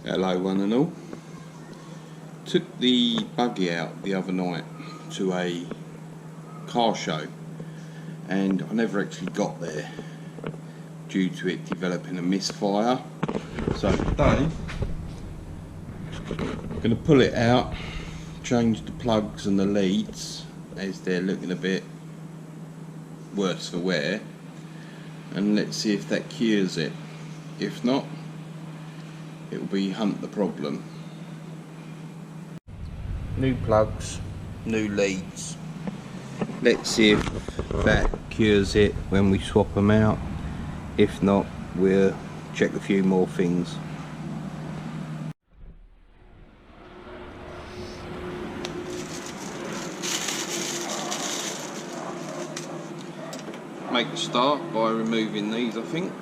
Hello one and all. Took the Buggy out the other night to a car show and I never actually got there due to it developing a misfire. So today I'm going to pull it out, change the plugs and the leads as they're looking a bit worse for wear, and let's see if that cures it. If not, it will be hunt the problem. New plugs, new leads. Let's see if that cures it when we swap them out. If not, we'll check a few more things. Make a start by removing these, I think.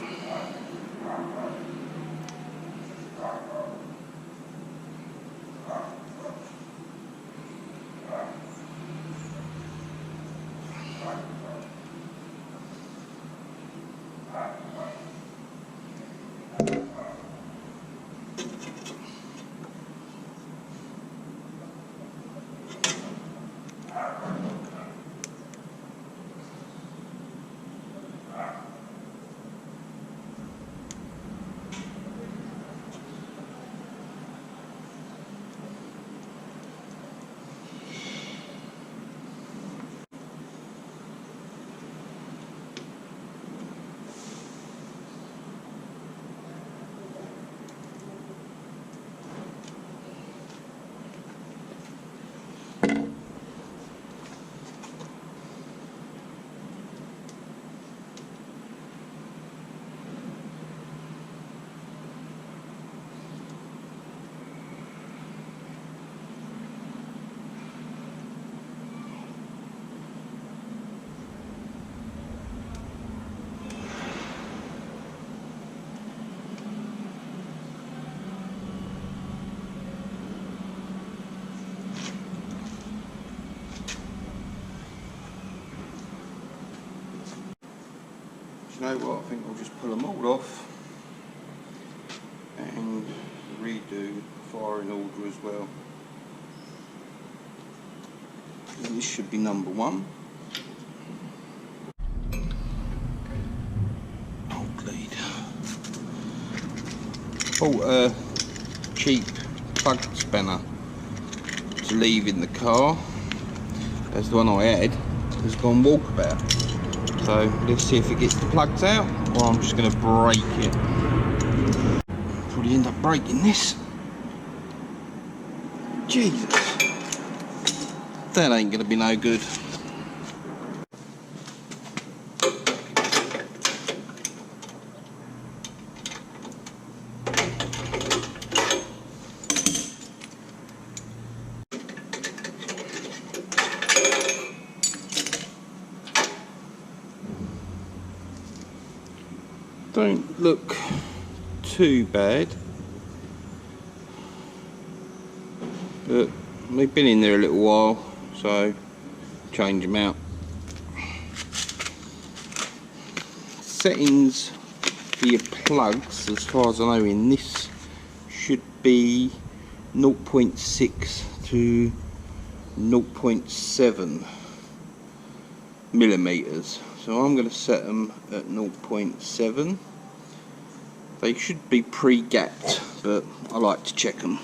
You know what, I think I'll just pull them all off and redo the firing order as well. And this should be number 1. Old lead. Bought a cheap plug spanner to leave in the car, as the one I had has gone walkabout. So let's see if it gets the plugs out, or I'm just going to break it. Probably end up breaking this. Jesus, that ain't going to be no good. Don't look too bad, but they've been in there a little while, so change them out. Settings for your plugs, as far as I know, in this should be 0.6 to 0.7 millimeters. So I'm going to set them at 0.7. They should be pre-gapped, but I like to check them.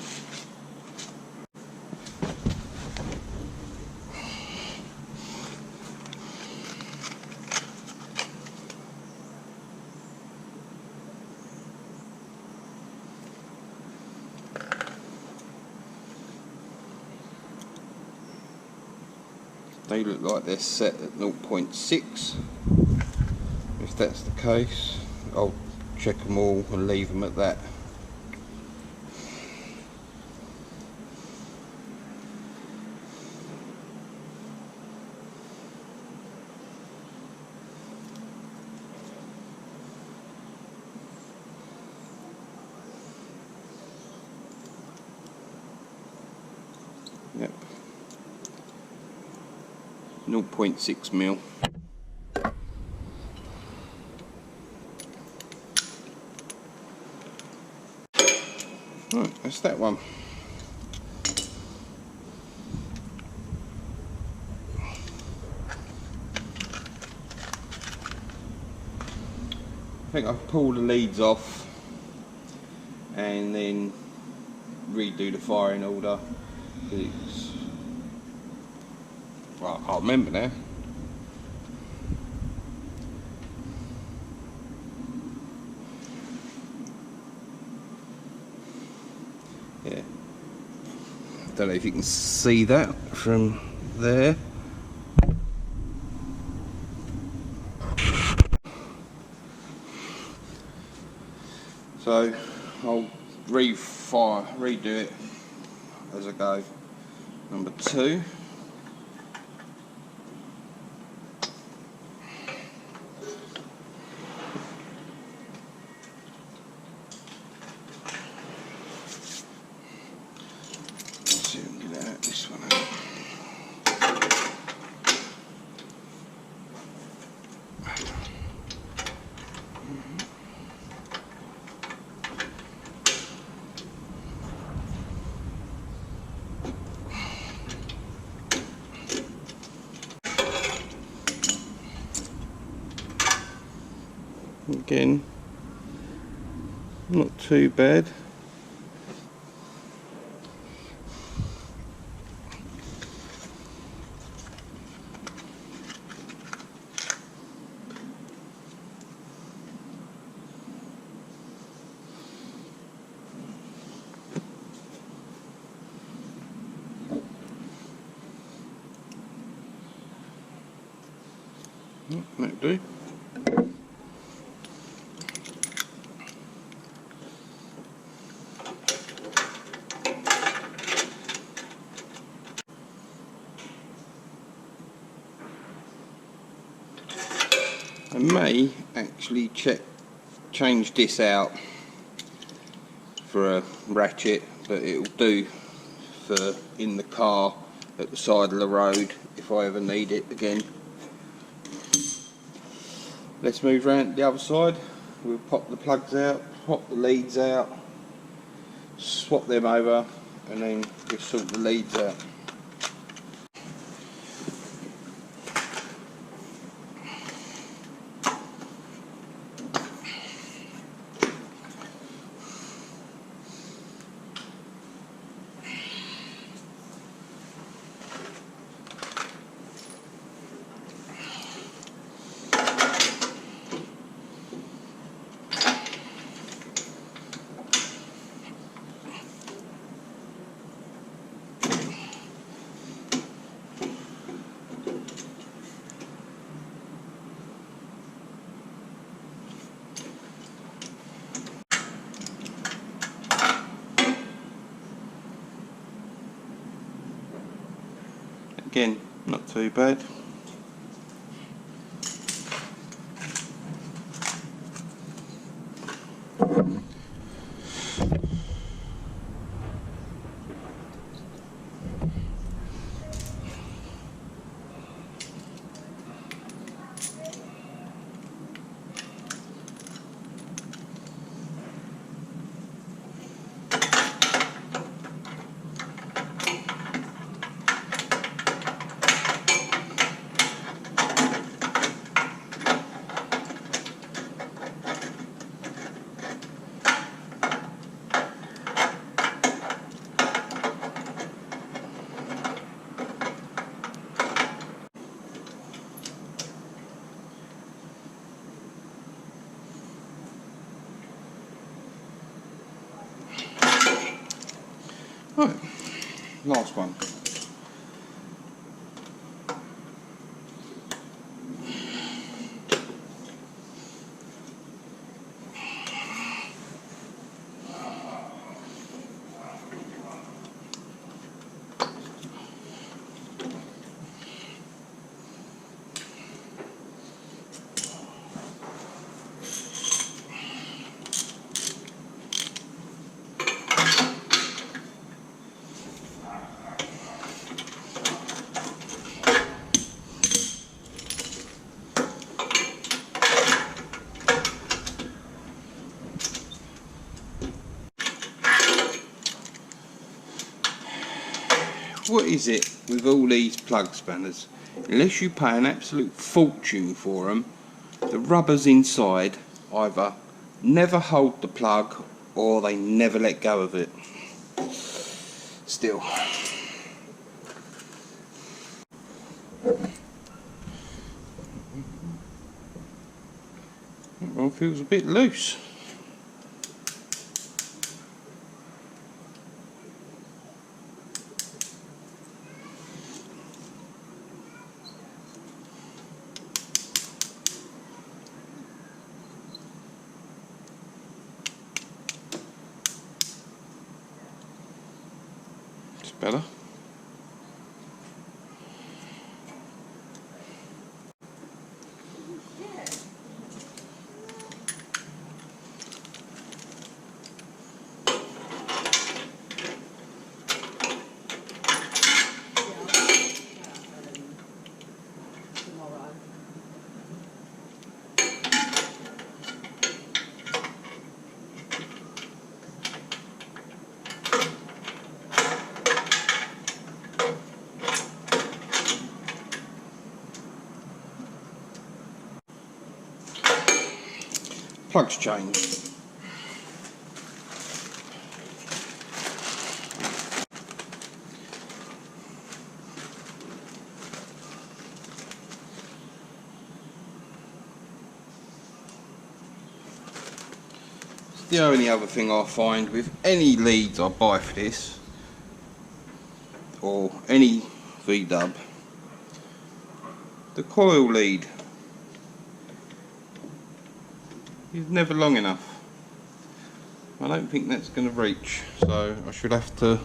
They look like they're set at 0.6. If that's the case, I'll check them all and leave them at that. Yep. 0.6 mil. Right, that's that one. I think I'll pull the leads off and then redo the firing order. It's, well, I can't remember now. Yeah, don't know if you can see that from there. So I'll redo it as I go. Number 2. Let's see if we can get out this one out. Again, not too bad. That'll do. I may actually change this out for a ratchet, but it'll do for in the car at the side of the road if I ever need it again. Let's move around to the other side. We'll pop the plugs out, pop the leads out, swap them over, and then we'll sort the leads out. Again, not too bad. Right, last one. what is it with all these plug spanners? Unless you pay an absolute fortune for them, the rubbers inside either never hold the plug or they never let go of it. Still. That one feels a bit loose. It's better. Plugs changed. It's the only other thing I find with any leads I buy for this, or any V-dub, the coil lead is never long enough. I don't think that's going to reach, so I should have to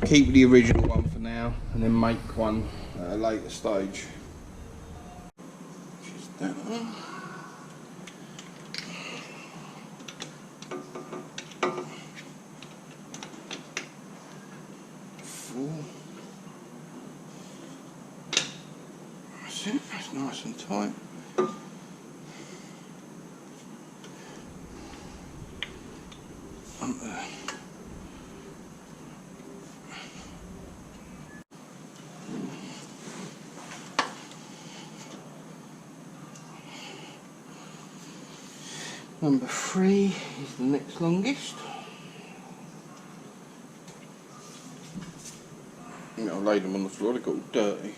keep the original one for now and then make one at a later stage. Just that one. Four. That's it, that's nice and tight. Number 3 is the next longest. I laid them on the floor, they got all dirty.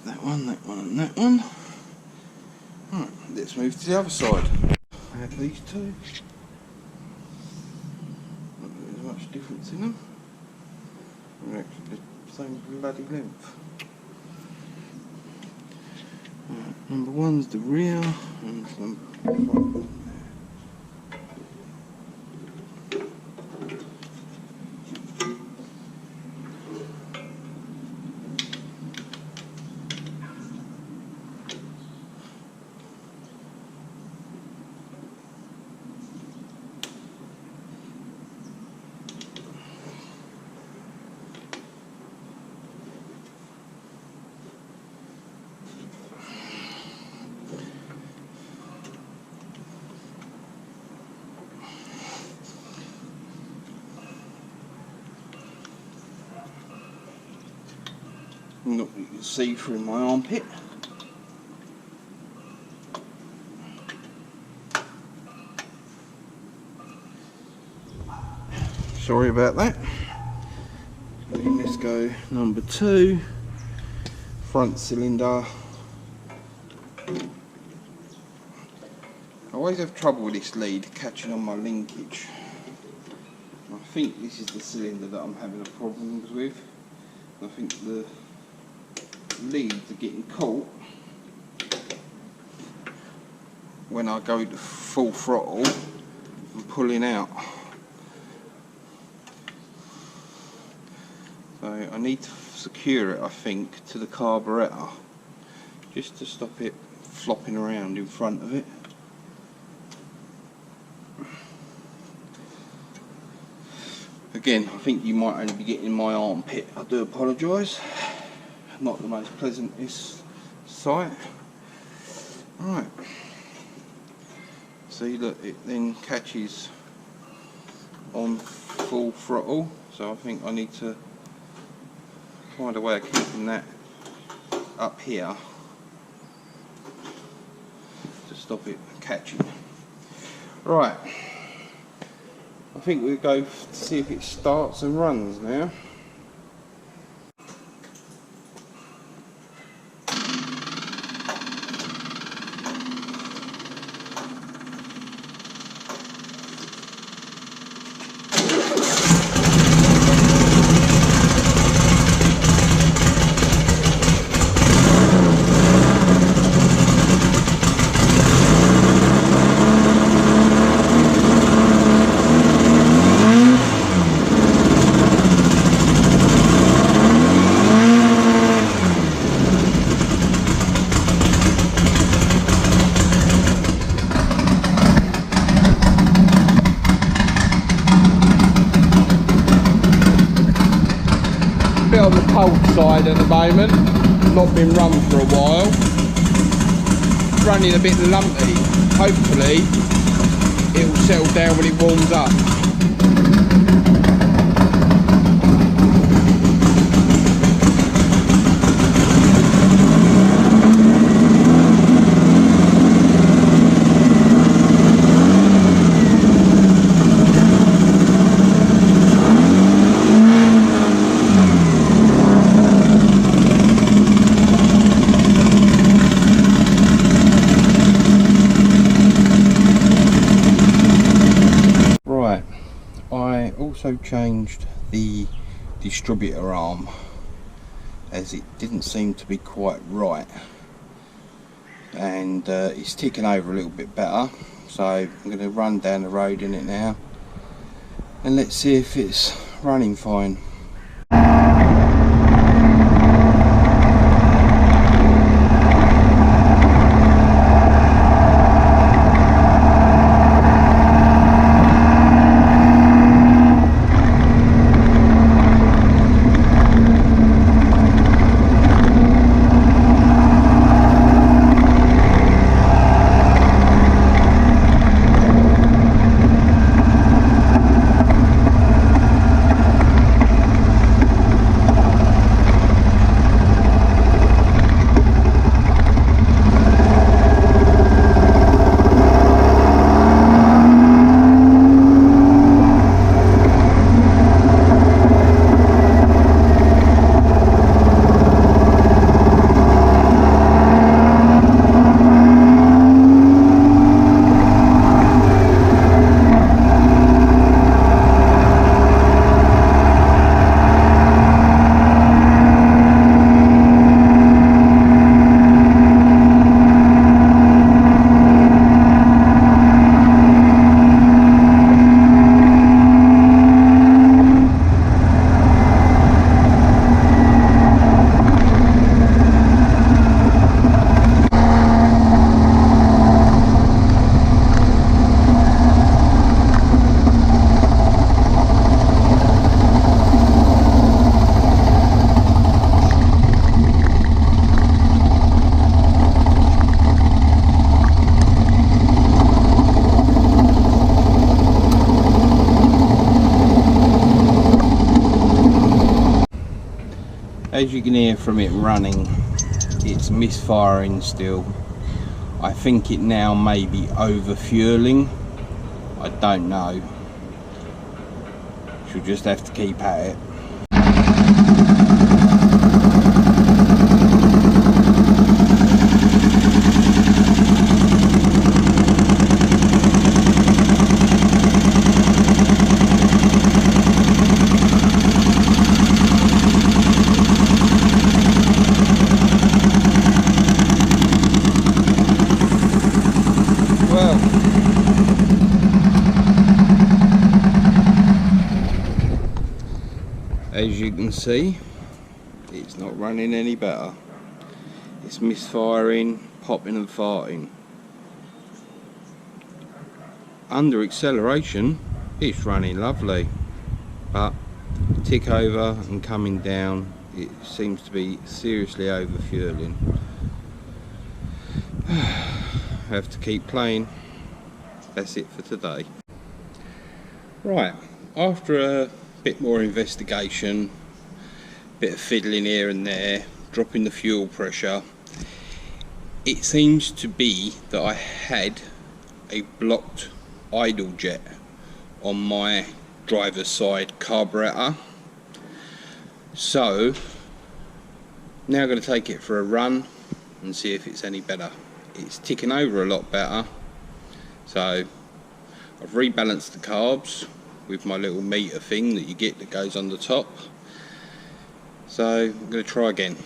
That one and that one. Right, let's move to the other side. I have these two. Not that there's much difference in them. They're actually the same bloody length. Right, number 1's the rear and number 5. Not that you can see through my armpit. Sorry about that. Let's go number 2, front cylinder. I always have trouble with this lead catching on my linkage. I think this is the cylinder that I'm having a problem with. I think the leads are getting caught when I go to full throttle and pulling out. So I need to secure it, I think, to the carburetor, just to stop it flopping around in front of it. Again, I think you might only be getting my armpit. I do apologise. Not the most pleasantest sight. Right. See, look, it then catches on full throttle. So I think I need to find a way of keeping that up here to stop it catching. Right. I think we'll go to see if it starts and runs now. Bit on the cold side at the moment, not been run for a while, running a bit lumpy. Hopefully it will settle down when it warms up. I also changed the distributor arm as it didn't seem to be quite right, and it's ticking over a little bit better, so I'm going to run down the road in it now and let's see if it's running fine. As you can hear from it running, it's misfiring still. I think it now may be over fueling. I don't know. She'll just have to keep at it. as you can see, it's not running any better. It's misfiring, popping and farting. Under acceleration it's running lovely, but tick over and coming down it seems to be seriously over fueling. Have to keep playing. That's it for today. Right, after a bit more investigation, bit of fiddling here and there, dropping the fuel pressure, it seems to be that I had a blocked idle jet on my driver's side carburetor. So now I'm going to take it for a run and see if it's any better. It's ticking over a lot better, so I've rebalanced the carbs with my little meter thing that you get that goes on the top. So I'm going to try again.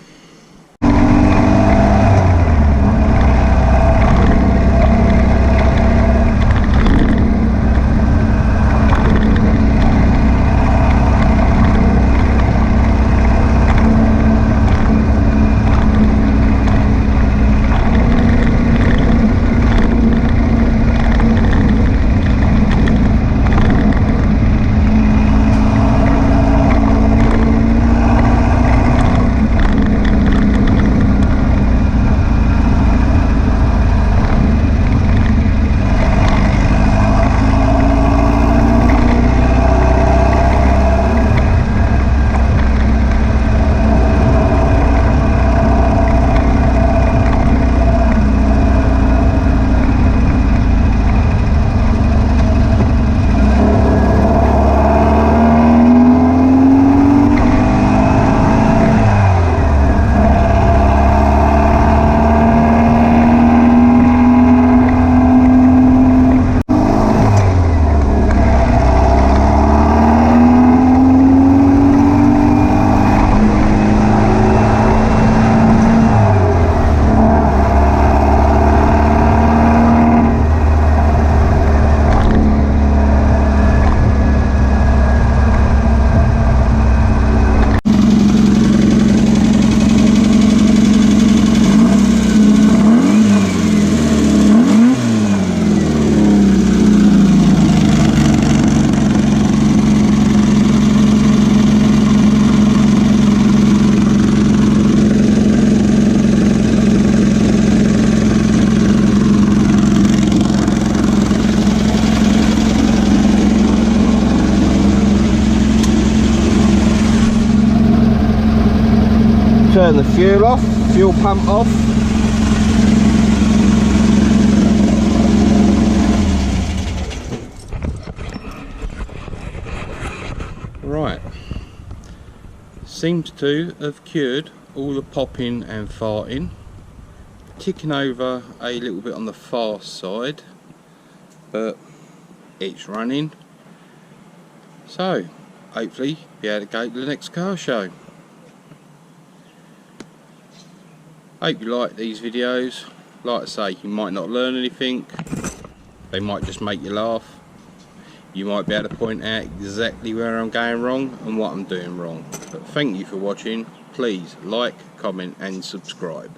Turn the fuel off, fuel pump off. Right, seems to have cured all the popping and farting. Ticking over a little bit on the fast side, but it's running. So hopefully be able to go to the next car show. Hope you like these videos. Like I say, you might not learn anything, they might just make you laugh. You might be able to point out exactly where I'm going wrong and what I'm doing wrong. But thank you for watching. Please like, comment and subscribe.